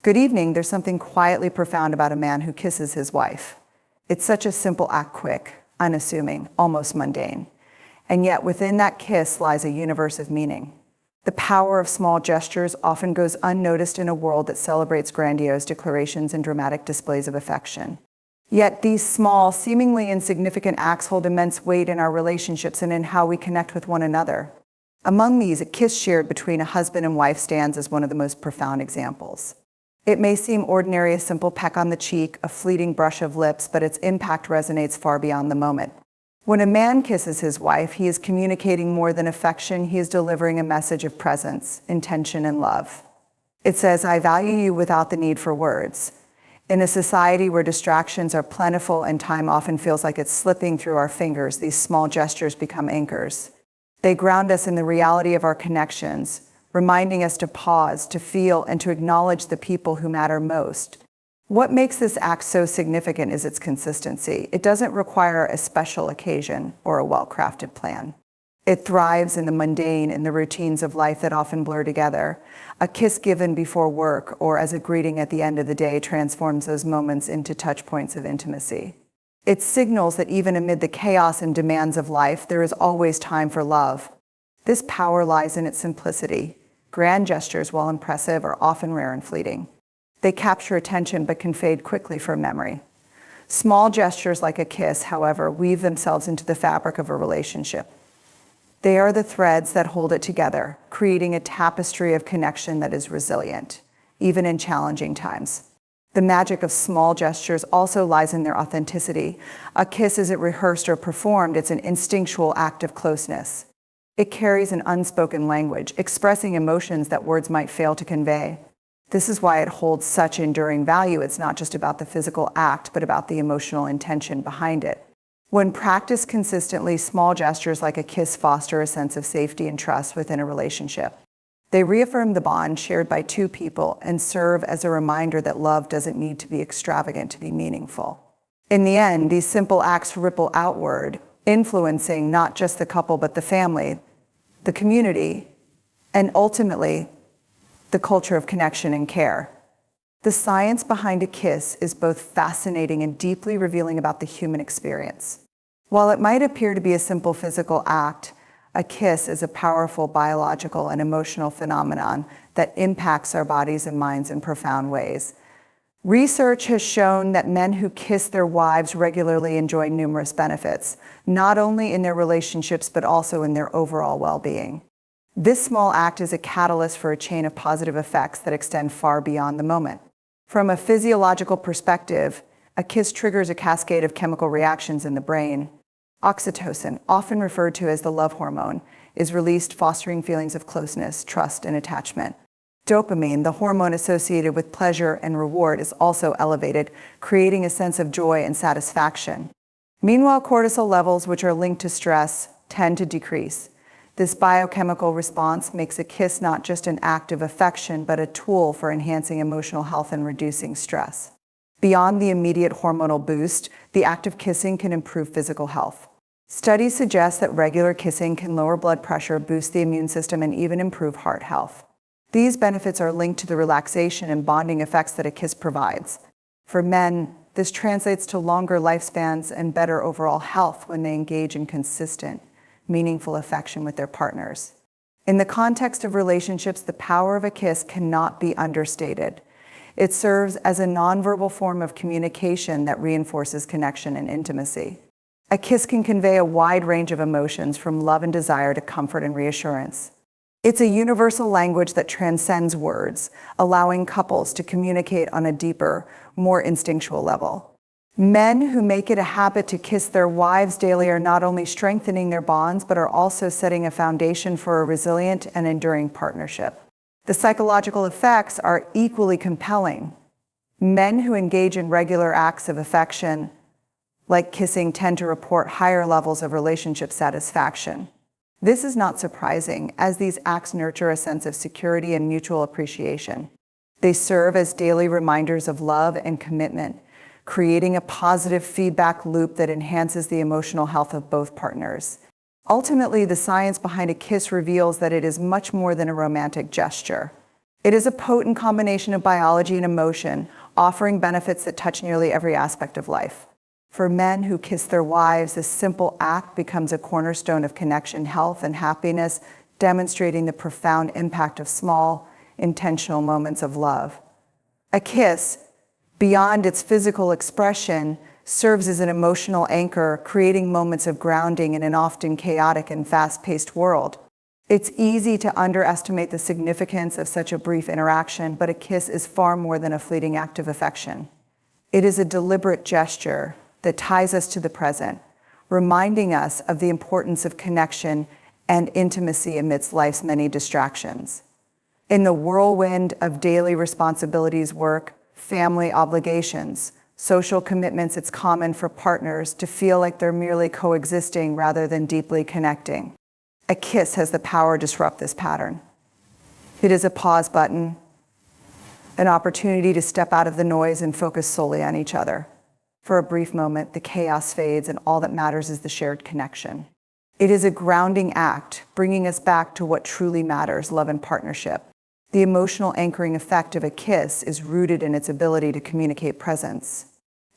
Good evening, there's something quietly profound about a man who kisses his wife. It's such a simple act, quick, unassuming, almost mundane. And yet within that kiss lies a universe of meaning. The power of small gestures often goes unnoticed in a world that celebrates grandiose declarations and dramatic displays of affection. Yet these small, seemingly insignificant acts hold immense weight in our relationships and in how we connect with one another. Among these, a kiss shared between a husband and wife stands as one of the most profound examples. It may seem ordinary, a simple peck on the cheek, a fleeting brush of lips, but its impact resonates far beyond the moment. When a man kisses his wife, he is communicating more than affection. He is delivering a message of presence, intention, and love. It says, "I value you without the need for words." In a society where distractions are plentiful and time often feels like it's slipping through our fingers, these small gestures become anchors. They ground us in the reality of our connections, reminding us to pause, to feel, and to acknowledge the people who matter most. What makes this act so significant is its consistency. It doesn't require a special occasion or a well-crafted plan. It thrives in the mundane, in the routines of life that often blur together. A kiss given before work or as a greeting at the end of the day transforms those moments into touch points of intimacy. It signals that even amid the chaos and demands of life, there is always time for love. This power lies in its simplicity. Grand gestures, while impressive, are often rare and fleeting. They capture attention but can fade quickly from memory. Small gestures like a kiss, however, weave themselves into the fabric of a relationship. They are the threads that hold it together, creating a tapestry of connection that is resilient, even in challenging times. The magic of small gestures also lies in their authenticity. A kiss isn't rehearsed or performed, it's an instinctual act of closeness. It carries an unspoken language, expressing emotions that words might fail to convey. This is why it holds such enduring value. It's not just about the physical act, but about the emotional intention behind it. When practiced consistently, small gestures like a kiss foster a sense of safety and trust within a relationship. They reaffirm the bond shared by two people and serve as a reminder that love doesn't need to be extravagant to be meaningful. In the end, these simple acts ripple outward, influencing not just the couple, but the family, the community, and ultimately, the culture of connection and care. The science behind a kiss is both fascinating and deeply revealing about the human experience. While it might appear to be a simple physical act, a kiss is a powerful biological and emotional phenomenon that impacts our bodies and minds in profound ways. Research has shown that men who kiss their wives regularly enjoy numerous benefits, not only in their relationships, but also in their overall well-being. This small act is a catalyst for a chain of positive effects that extend far beyond the moment. From a physiological perspective, a kiss triggers a cascade of chemical reactions in the brain. Oxytocin, often referred to as the love hormone, is released, fostering feelings of closeness, trust, and attachment. Dopamine, the hormone associated with pleasure and reward, is also elevated, creating a sense of joy and satisfaction. Meanwhile, cortisol levels, which are linked to stress, tend to decrease. This biochemical response makes a kiss not just an act of affection, but a tool for enhancing emotional health and reducing stress. Beyond the immediate hormonal boost, the act of kissing can improve physical health. Studies suggest that regular kissing can lower blood pressure, boost the immune system, and even improve heart health. These benefits are linked to the relaxation and bonding effects that a kiss provides. For men, this translates to longer lifespans and better overall health when they engage in consistent, meaningful affection with their partners. In the context of relationships, the power of a kiss cannot be understated. It serves as a nonverbal form of communication that reinforces connection and intimacy. A kiss can convey a wide range of emotions, from love and desire to comfort and reassurance. It's a universal language that transcends words, allowing couples to communicate on a deeper, more instinctual level. Men who make it a habit to kiss their wives daily are not only strengthening their bonds, but are also setting a foundation for a resilient and enduring partnership. The psychological effects are equally compelling. Men who engage in regular acts of affection, like kissing, tend to report higher levels of relationship satisfaction. This is not surprising, as these acts nurture a sense of security and mutual appreciation. They serve as daily reminders of love and commitment, creating a positive feedback loop that enhances the emotional health of both partners. Ultimately, the science behind a kiss reveals that it is much more than a romantic gesture. It is a potent combination of biology and emotion, offering benefits that touch nearly every aspect of life. For men who kiss their wives, this simple act becomes a cornerstone of connection, health, and happiness, demonstrating the profound impact of small, intentional moments of love. A kiss, beyond its physical expression, serves as an emotional anchor, creating moments of grounding in an often chaotic and fast-paced world. It's easy to underestimate the significance of such a brief interaction, but a kiss is far more than a fleeting act of affection. It is a deliberate gesture that ties us to the present, reminding us of the importance of connection and intimacy amidst life's many distractions. In the whirlwind of daily responsibilities, work, family obligations, social commitments, it's common for partners to feel like they're merely coexisting rather than deeply connecting. A kiss has the power to disrupt this pattern. It is a pause button, an opportunity to step out of the noise and focus solely on each other. For a brief moment, the chaos fades and all that matters is the shared connection. It is a grounding act, bringing us back to what truly matters, love and partnership. The emotional anchoring effect of a kiss is rooted in its ability to communicate presence.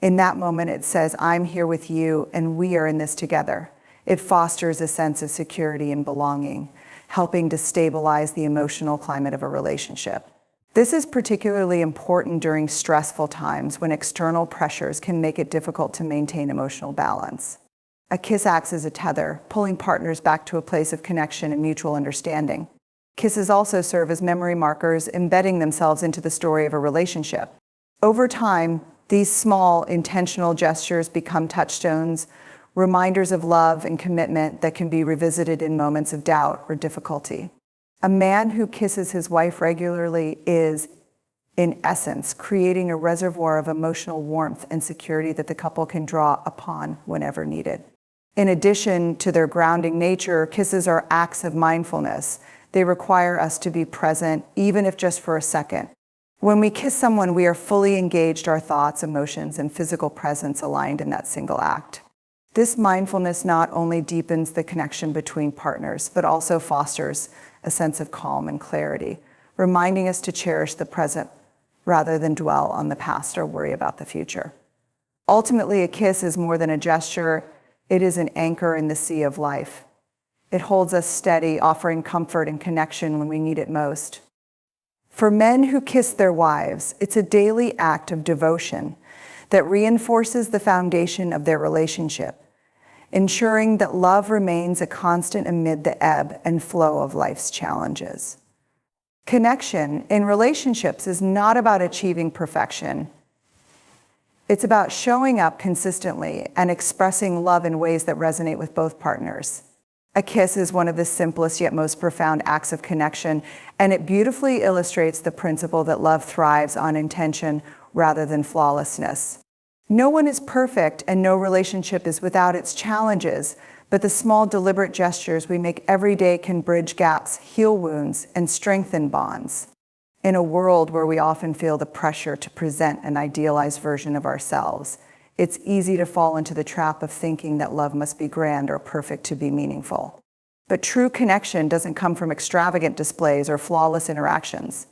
In that moment, it says, I'm here with you and we are in this together. It fosters a sense of security and belonging, helping to stabilize the emotional climate of a relationship. This is particularly important during stressful times when external pressures can make it difficult to maintain emotional balance. A kiss acts as a tether, pulling partners back to a place of connection and mutual understanding. Kisses also serve as memory markers, embedding themselves into the story of a relationship. Over time, these small, intentional gestures become touchstones, reminders of love and commitment that can be revisited in moments of doubt or difficulty. A man who kisses his wife regularly is, in essence, creating a reservoir of emotional warmth and security that the couple can draw upon whenever needed. In addition to their grounding nature, kisses are acts of mindfulness. They require us to be present, even if just for a second. When we kiss someone, we are fully engaged, our thoughts, emotions, and physical presence aligned in that single act. This mindfulness not only deepens the connection between partners, but also fosters a sense of calm and clarity, reminding us to cherish the present rather than dwell on the past or worry about the future. Ultimately, a kiss is more than a gesture. It is an anchor in the sea of life. It holds us steady, offering comfort and connection when we need it most. For men who kiss their wives, it's a daily act of devotion that reinforces the foundation of their relationship, ensuring that love remains a constant amid the ebb and flow of life's challenges. Connection in relationships is not about achieving perfection. It's about showing up consistently and expressing love in ways that resonate with both partners. A kiss is one of the simplest yet most profound acts of connection, and it beautifully illustrates the principle that love thrives on intention rather than flawlessness. No one is perfect and no relationship is without its challenges, but the small deliberate gestures we make every day can bridge gaps, heal wounds, and strengthen bonds. In a world where we often feel the pressure to present an idealized version of ourselves, it's easy to fall into the trap of thinking that love must be grand or perfect to be meaningful. But true connection doesn't come from extravagant displays or flawless interactions.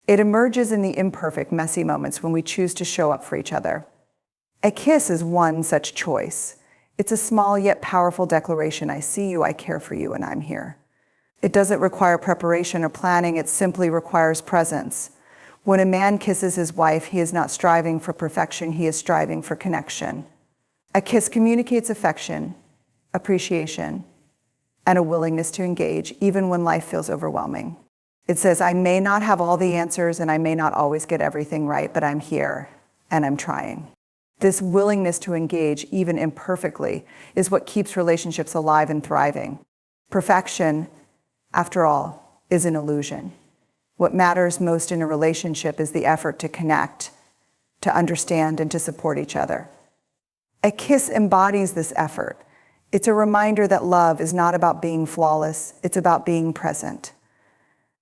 It emerges in the imperfect, messy moments when we choose to show up for each other. A kiss is one such choice. It's a small yet powerful declaration. I see you, I care for you, and I'm here. It doesn't require preparation or planning. It simply requires presence. When a man kisses his wife, he is not striving for perfection. He is striving for connection. A kiss communicates affection, appreciation, and a willingness to engage, even when life feels overwhelming. It says, I may not have all the answers and I may not always get everything right, but I'm here and I'm trying. This willingness to engage, even imperfectly, is what keeps relationships alive and thriving. Perfection, after all, is an illusion. What matters most in a relationship is the effort to connect, to understand, and to support each other. A kiss embodies this effort. It's a reminder that love is not about being flawless, it's about being present.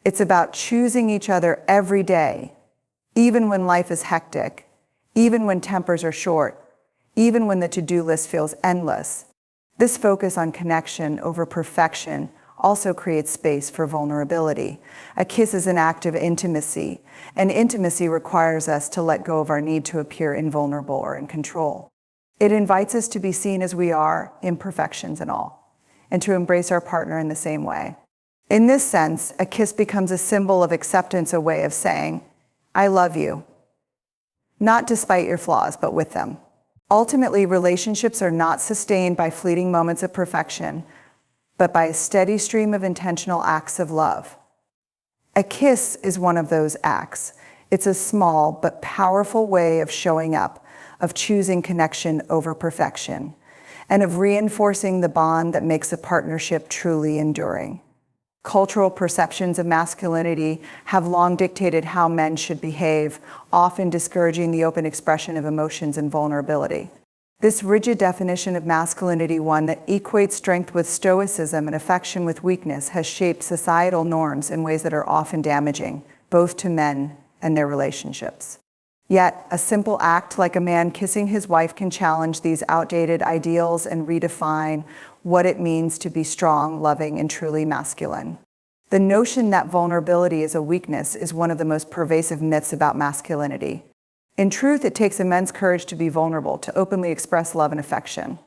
It's about choosing each other every day, even when life is hectic, even when tempers are short, even when the to-do list feels endless. This focus on connection over perfection also creates space for vulnerability. A kiss is an act of intimacy, and intimacy requires us to let go of our need to appear invulnerable or in control. It invites us to be seen as we are, imperfections and all, and to embrace our partner in the same way. In this sense, a kiss becomes a symbol of acceptance, a way of saying, I love you, not despite your flaws, but with them. Ultimately, relationships are not sustained by fleeting moments of perfection, but by a steady stream of intentional acts of love. A kiss is one of those acts. It's a small but powerful way of showing up, of choosing connection over perfection, and of reinforcing the bond that makes a partnership truly enduring. Cultural perceptions of masculinity have long dictated how men should behave, often discouraging the open expression of emotions and vulnerability. This rigid definition of masculinity, one that equates strength with stoicism and affection with weakness, has shaped societal norms in ways that are often damaging, both to men and their relationships. Yet, a simple act like a man kissing his wife can challenge these outdated ideals and redefine what it means to be strong, loving, and truly masculine. The notion that vulnerability is a weakness is one of the most pervasive myths about masculinity. In truth, it takes immense courage to be vulnerable, to openly express love and affection.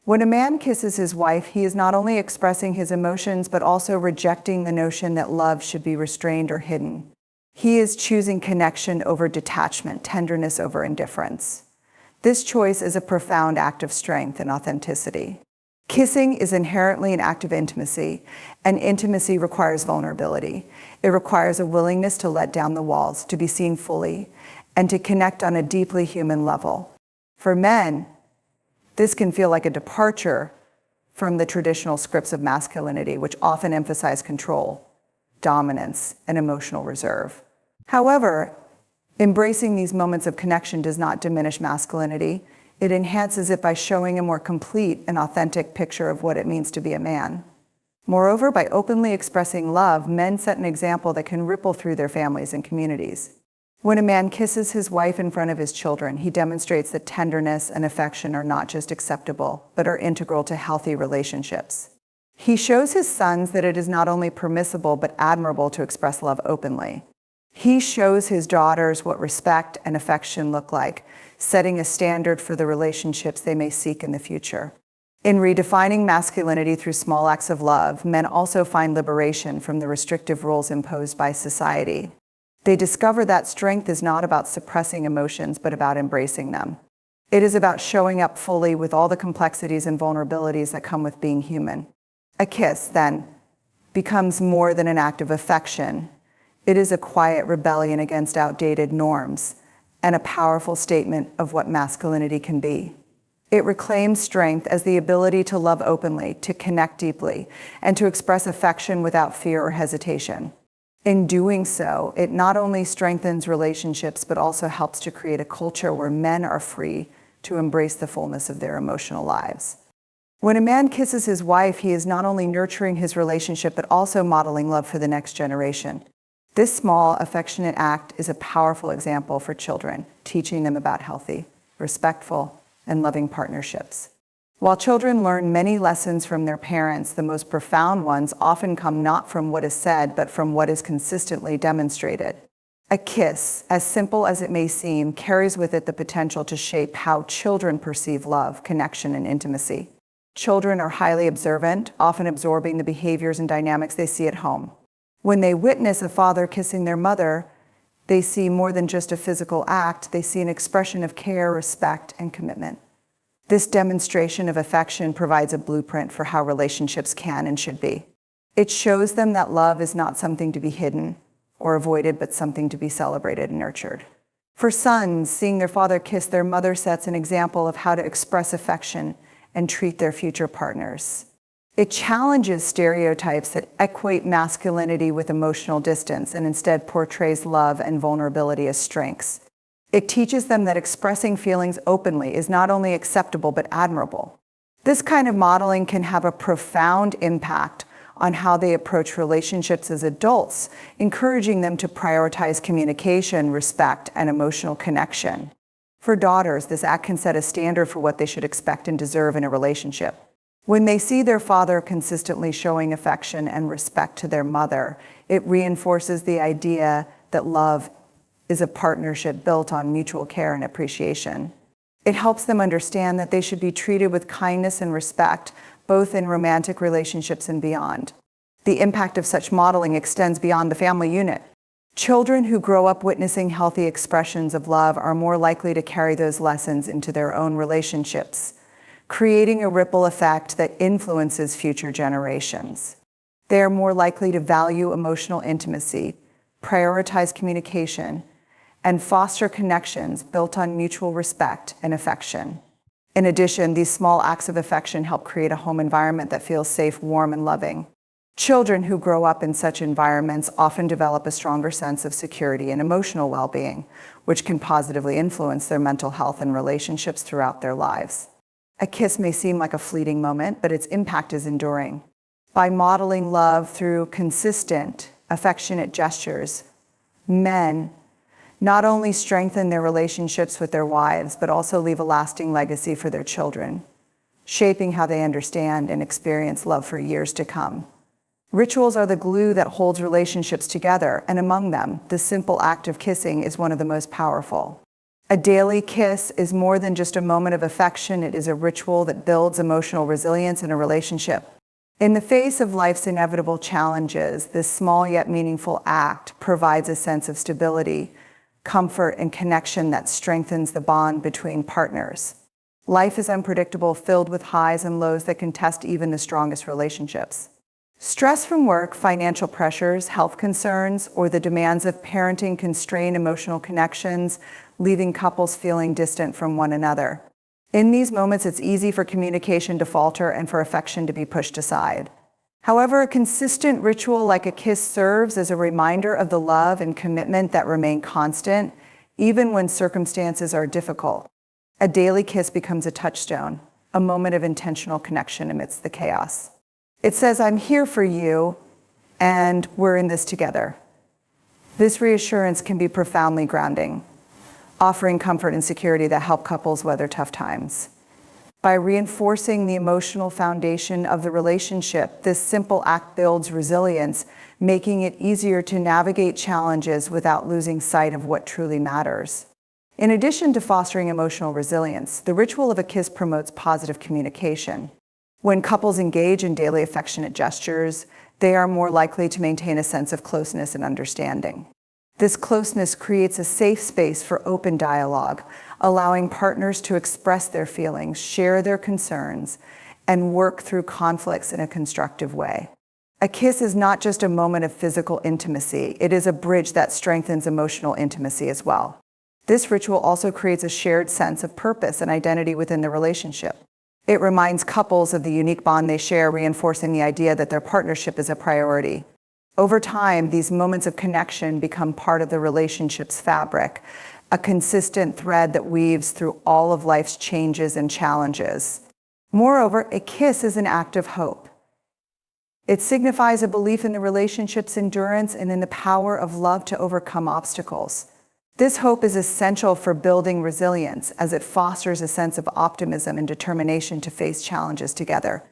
When a man kisses his wife, he is not only expressing his emotions, but also rejecting the notion that love should be restrained or hidden. He is choosing connection over detachment, tenderness over indifference. This choice is a profound act of strength and authenticity. Kissing is inherently an act of intimacy, and intimacy requires vulnerability. It requires a willingness to let down the walls, to be seen fully, and to connect on a deeply human level. For men, this can feel like a departure from the traditional scripts of masculinity, which often emphasize control, dominance, and emotional reserve. However, embracing these moments of connection does not diminish masculinity. It enhances it by showing a more complete and authentic picture of what it means to be a man. Moreover, by openly expressing love, men set an example that can ripple through their families and communities. When a man kisses his wife in front of his children, he demonstrates that tenderness and affection are not just acceptable, but are integral to healthy relationships. He shows his sons that it is not only permissible, but admirable to express love openly. He shows his daughters what respect and affection look like, setting a standard for the relationships they may seek in the future. In redefining masculinity through small acts of love, men also find liberation from the restrictive rules imposed by society. They discover that strength is not about suppressing emotions, but about embracing them. It is about showing up fully with all the complexities and vulnerabilities that come with being human. A kiss, then, becomes more than an act of affection. It is a quiet rebellion against outdated norms and a powerful statement of what masculinity can be. It reclaims strength as the ability to love openly, to connect deeply, and to express affection without fear or hesitation. In doing so, it not only strengthens relationships, but also helps to create a culture where men are free to embrace the fullness of their emotional lives. When a man kisses his wife, he is not only nurturing his relationship, but also modeling love for the next generation. This small, affectionate act is a powerful example for children, teaching them about healthy, respectful, and loving partnerships. While children learn many lessons from their parents, the most profound ones often come not from what is said, but from what is consistently demonstrated. A kiss, as simple as it may seem, carries with it the potential to shape how children perceive love, connection, and intimacy. Children are highly observant, often absorbing the behaviors and dynamics they see at home. When they witness a father kissing their mother, they see more than just a physical act. They see an expression of care, respect, and commitment. This demonstration of affection provides a blueprint for how relationships can and should be. It shows them that love is not something to be hidden or avoided, but something to be celebrated and nurtured. For sons, seeing their father kiss their mother sets an example of how to express affection and treat their future partners. It challenges stereotypes that equate masculinity with emotional distance and instead portrays love and vulnerability as strengths. It teaches them that expressing feelings openly is not only acceptable, but admirable. This kind of modeling can have a profound impact on how they approach relationships as adults, encouraging them to prioritize communication, respect, and emotional connection. For daughters, this act can set a standard for what they should expect and deserve in a relationship. When they see their father consistently showing affection and respect to their mother, it reinforces the idea that love is a partnership built on mutual care and appreciation. It helps them understand that they should be treated with kindness and respect, both in romantic relationships and beyond. The impact of such modeling extends beyond the family unit. Children who grow up witnessing healthy expressions of love are more likely to carry those lessons into their own relationships, creating a ripple effect that influences future generations. They are more likely to value emotional intimacy, prioritize communication, and foster connections built on mutual respect and affection. In addition, these small acts of affection help create a home environment that feels safe, warm, and loving. Children who grow up in such environments often develop a stronger sense of security and emotional well-being, which can positively influence their mental health and relationships throughout their lives. A kiss may seem like a fleeting moment, but its impact is enduring. By modeling love through consistent, affectionate gestures, men not only strengthen their relationships with their wives, but also leave a lasting legacy for their children, shaping how they understand and experience love for years to come. Rituals are the glue that holds relationships together, and among them, the simple act of kissing is one of the most powerful. A daily kiss is more than just a moment of affection. It is a ritual that builds emotional resilience in a relationship. In the face of life's inevitable challenges, this small yet meaningful act provides a sense of stability, comfort, and connection that strengthens the bond between partners. Life is unpredictable, filled with highs and lows that can test even the strongest relationships. Stress from work, financial pressures, health concerns, or the demands of parenting can strain emotional connections, leaving couples feeling distant from one another. In these moments, it's easy for communication to falter and for affection to be pushed aside. However, a consistent ritual like a kiss serves as a reminder of the love and commitment that remain constant, even when circumstances are difficult. A daily kiss becomes a touchstone, a moment of intentional connection amidst the chaos. It says, "I'm here for you, and we're in this together." This reassurance can be profoundly grounding, offering comfort and security that help couples weather tough times. By reinforcing the emotional foundation of the relationship, this simple act builds resilience, making it easier to navigate challenges without losing sight of what truly matters. In addition to fostering emotional resilience, the ritual of a kiss promotes positive communication. When couples engage in daily affectionate gestures, they are more likely to maintain a sense of closeness and understanding. This closeness creates a safe space for open dialogue, allowing partners to express their feelings, share their concerns, and work through conflicts in a constructive way. A kiss is not just a moment of physical intimacy, it is a bridge that strengthens emotional intimacy as well. This ritual also creates a shared sense of purpose and identity within the relationship. It reminds couples of the unique bond they share, reinforcing the idea that their partnership is a priority. Over time, these moments of connection become part of the relationship's fabric, a consistent thread that weaves through all of life's changes and challenges. Moreover, a kiss is an act of hope. It signifies a belief in the relationship's endurance and in the power of love to overcome obstacles. This hope is essential for building resilience, as it fosters a sense of optimism and determination to face challenges together.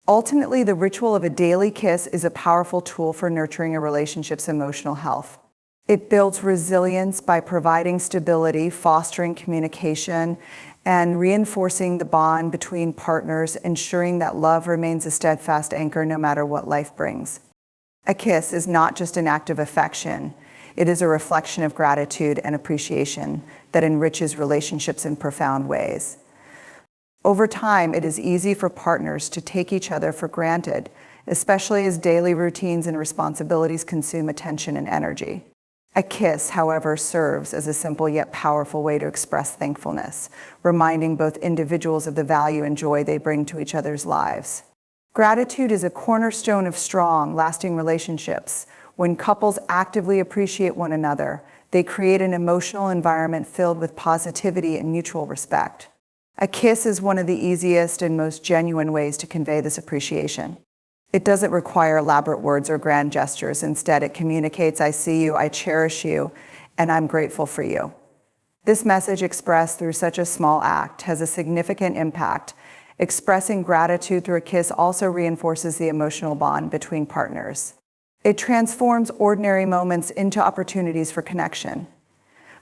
Ultimately, the ritual of a daily kiss is a powerful tool for nurturing a relationship's emotional health. It builds resilience by providing stability, fostering communication, and reinforcing the bond between partners, ensuring that love remains a steadfast anchor no matter what life brings. A kiss is not just an act of affection. It is a reflection of gratitude and appreciation that enriches relationships in profound ways. Over time, it is easy for partners to take each other for granted, especially as daily routines and responsibilities consume attention and energy. A kiss, however, serves as a simple yet powerful way to express thankfulness, reminding both individuals of the value and joy they bring to each other's lives. Gratitude is a cornerstone of strong, lasting relationships. When couples actively appreciate one another, they create an emotional environment filled with positivity and mutual respect. A kiss is one of the easiest and most genuine ways to convey this appreciation. It doesn't require elaborate words or grand gestures. Instead, it communicates, "I see you, I cherish you, and I'm grateful for you." This message expressed through such a small act has a significant impact Expressing gratitude through a kiss also reinforces the emotional bond between partners. It transforms ordinary moments into opportunities for connection.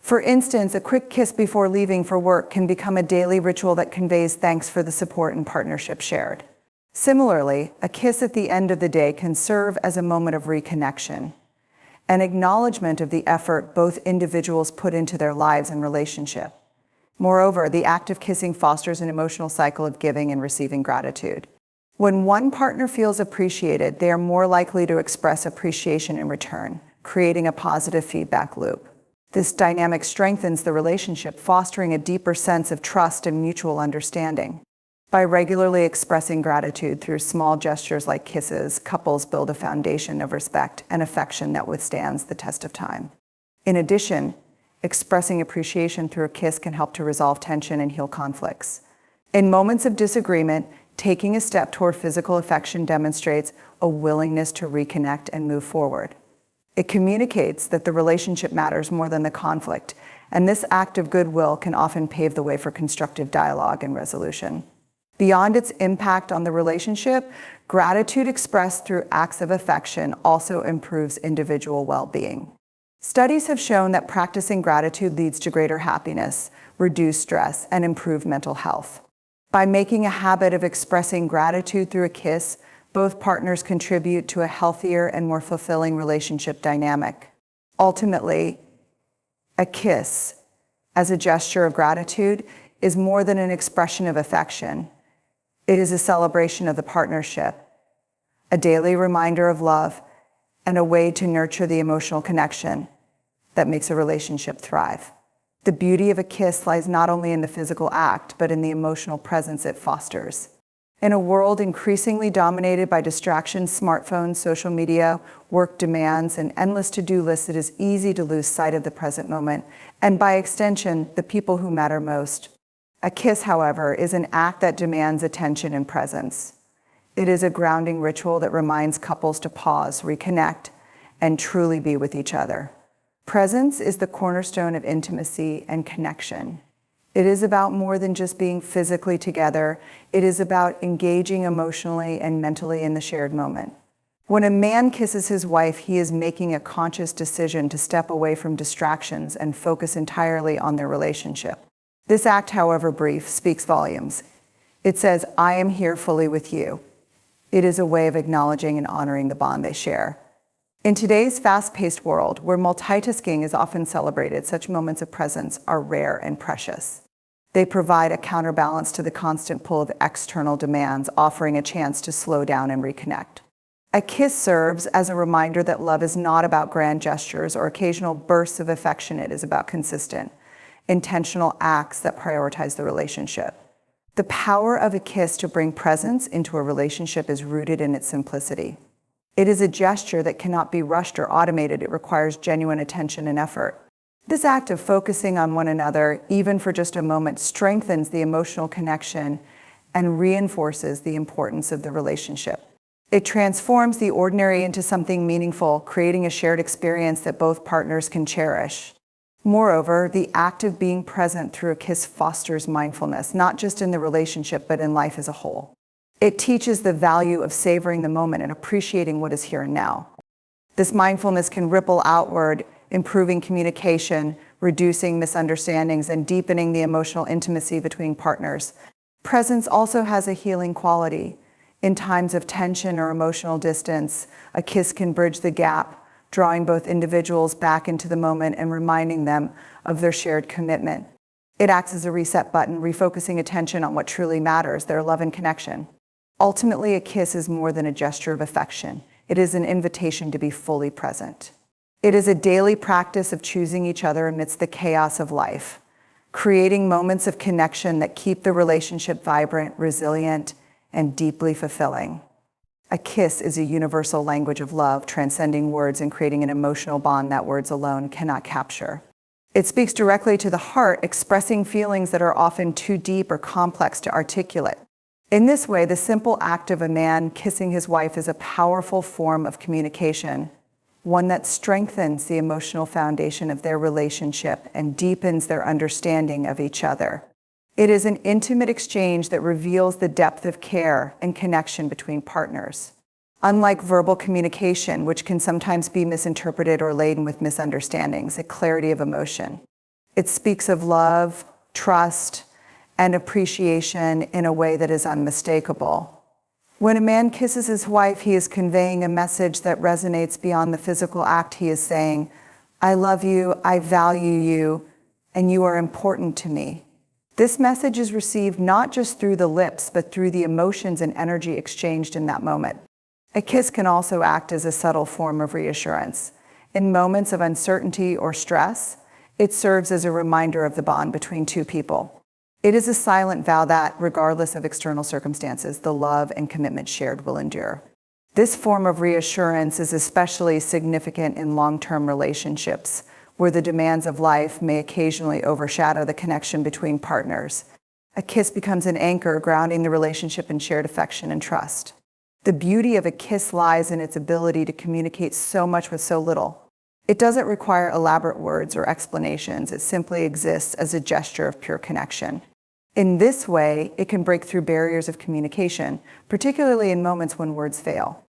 For instance, a quick kiss before leaving for work can become a daily ritual that conveys thanks for the support and partnership shared. Similarly, a kiss at the end of the day can serve as a moment of reconnection, an acknowledgement of the effort both individuals put into their lives and relationship. Moreover, the act of kissing fosters an emotional cycle of giving and receiving gratitude. When one partner feels appreciated, they are more likely to express appreciation in return, creating a positive feedback loop. This dynamic strengthens the relationship, fostering a deeper sense of trust and mutual understanding. By regularly expressing gratitude through small gestures like kisses, couples build a foundation of respect and affection that withstands the test of time. In addition, expressing appreciation through a kiss can help to resolve tension and heal conflicts. In moments of disagreement, taking a step toward physical affection demonstrates a willingness to reconnect and move forward. It communicates that the relationship matters more than the conflict, and this act of goodwill can often pave the way for constructive dialogue and resolution. Beyond its impact on the relationship, gratitude expressed through acts of affection also improves individual well-being. Studies have shown that practicing gratitude leads to greater happiness, reduced stress, and improved mental health. By making a habit of expressing gratitude through a kiss, both partners contribute to a healthier and more fulfilling relationship dynamic. Ultimately, a kiss, as a gesture of gratitude, is more than an expression of affection. It is a celebration of the partnership, a daily reminder of love, and a way to nurture the emotional connection that makes a relationship thrive. The beauty of a kiss lies not only in the physical act, but in the emotional presence it fosters. In a world increasingly dominated by distractions, smartphones, social media, work demands, and endless to-do lists, it is easy to lose sight of the present moment, and by extension, the people who matter most. A kiss, however, is an act that demands attention and presence. It is a grounding ritual that reminds couples to pause, reconnect, and truly be with each other. Presence is the cornerstone of intimacy and connection. It is about more than just being physically together. It is about engaging emotionally and mentally in the shared moment. When a man kisses his wife, he is making a conscious decision to step away from distractions and focus entirely on their relationship. This act, however brief, speaks volumes. It says, "I am here fully with you." It is a way of acknowledging and honoring the bond they share. In today's fast-paced world, where multitasking is often celebrated, such moments of presence are rare and precious. They provide a counterbalance to the constant pull of external demands, offering a chance to slow down and reconnect. A kiss serves as a reminder that love is not about grand gestures or occasional bursts of affection. It is about consistent, intentional acts that prioritize the relationship. The power of a kiss to bring presence into a relationship is rooted in its simplicity. It is a gesture that cannot be rushed or automated. It requires genuine attention and effort. This act of focusing on one another, even for just a moment, strengthens the emotional connection and reinforces the importance of the relationship. It transforms the ordinary into something meaningful, creating a shared experience that both partners can cherish. Moreover, the act of being present through a kiss fosters mindfulness, not just in the relationship, but in life as a whole. It teaches the value of savoring the moment and appreciating what is here and now. This mindfulness can ripple outward, improving communication, reducing misunderstandings, and deepening the emotional intimacy between partners. Presence also has a healing quality. In times of tension or emotional distance, a kiss can bridge the gap, drawing both individuals back into the moment and reminding them of their shared commitment. It acts as a reset button, refocusing attention on what truly matters, their love and connection. Ultimately, a kiss is more than a gesture of affection. It is an invitation to be fully present. It is a daily practice of choosing each other amidst the chaos of life, creating moments of connection that keep the relationship vibrant, resilient, and deeply fulfilling. A kiss is a universal language of love, transcending words and creating an emotional bond that words alone cannot capture. It speaks directly to the heart, expressing feelings that are often too deep or complex to articulate. In this way, the simple act of a man kissing his wife is a powerful form of communication, one that strengthens the emotional foundation of their relationship and deepens their understanding of each other. It is an intimate exchange that reveals the depth of care and connection between partners. Unlike verbal communication, which can sometimes be misinterpreted or laden with misunderstandings, a clarity of emotion. It speaks of love, trust, and appreciation in a way that is unmistakable. When a man kisses his wife, he is conveying a message that resonates beyond the physical act. He is saying, "I love you, I value you, and you are important to me." This message is received not just through the lips, but through the emotions and energy exchanged in that moment. A kiss can also act as a subtle form of reassurance. In moments of uncertainty or stress, it serves as a reminder of the bond between two people. It is a silent vow that, regardless of external circumstances, the love and commitment shared will endure. This form of reassurance is especially significant in long-term relationships, where the demands of life may occasionally overshadow the connection between partners. A kiss becomes an anchor grounding the relationship in shared affection and trust. The beauty of a kiss lies in its ability to communicate so much with so little. It doesn't require elaborate words or explanations. It simply exists as a gesture of pure connection. In this way, it can break through barriers of communication, particularly in moments when words fail.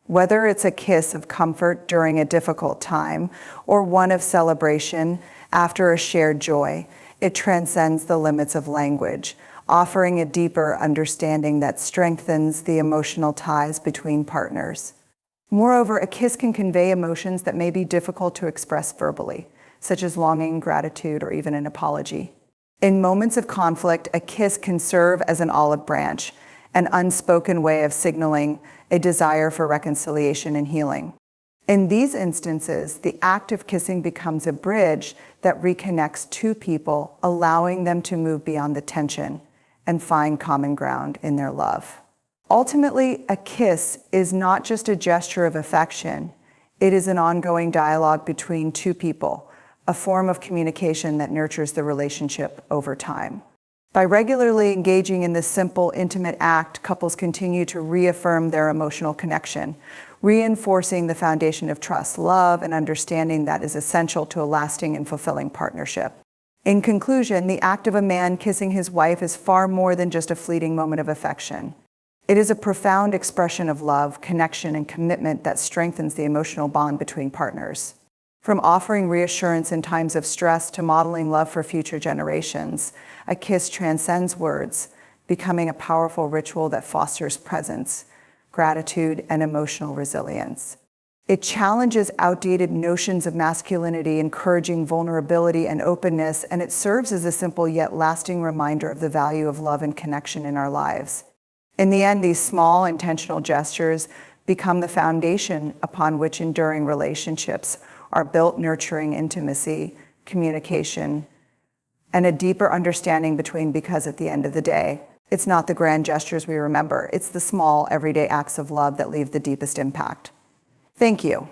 Whether it's a kiss of comfort during a difficult time or one of celebration after a shared joy, it transcends the limits of language, offering a deeper understanding that strengthens the emotional ties between partners. Moreover, a kiss can convey emotions that may be difficult to express verbally, such as longing, gratitude, or even an apology. In moments of conflict, a kiss can serve as an olive branch, an unspoken way of signaling a desire for reconciliation and healing. In these instances, the act of kissing becomes a bridge that reconnects two people, allowing them to move beyond the tension and find common ground in their love. Ultimately, a kiss is not just a gesture of affection. It is an ongoing dialogue between two people, a form of communication that nurtures the relationship over time. By regularly engaging in this simple, intimate act, couples continue to reaffirm their emotional connection, reinforcing the foundation of trust, love, and understanding that is essential to a lasting and fulfilling partnership. In conclusion, the act of a man kissing his wife is far more than just a fleeting moment of affection. It is a profound expression of love, connection, and commitment that strengthens the emotional bond between partners. From offering reassurance in times of stress to modeling love for future generations, a kiss transcends words, becoming a powerful ritual that fosters presence, gratitude, and emotional resilience. It challenges outdated notions of masculinity, encouraging vulnerability and openness, and it serves as a simple yet lasting reminder of the value of love and connection in our lives. In the end, these small, intentional gestures become the foundation upon which enduring relationships are built, nurturing intimacy, communication, and a deeper understanding because at the end of the day, it's not the grand gestures we remember, it's the small, everyday acts of love that leave the deepest impact. Thank you.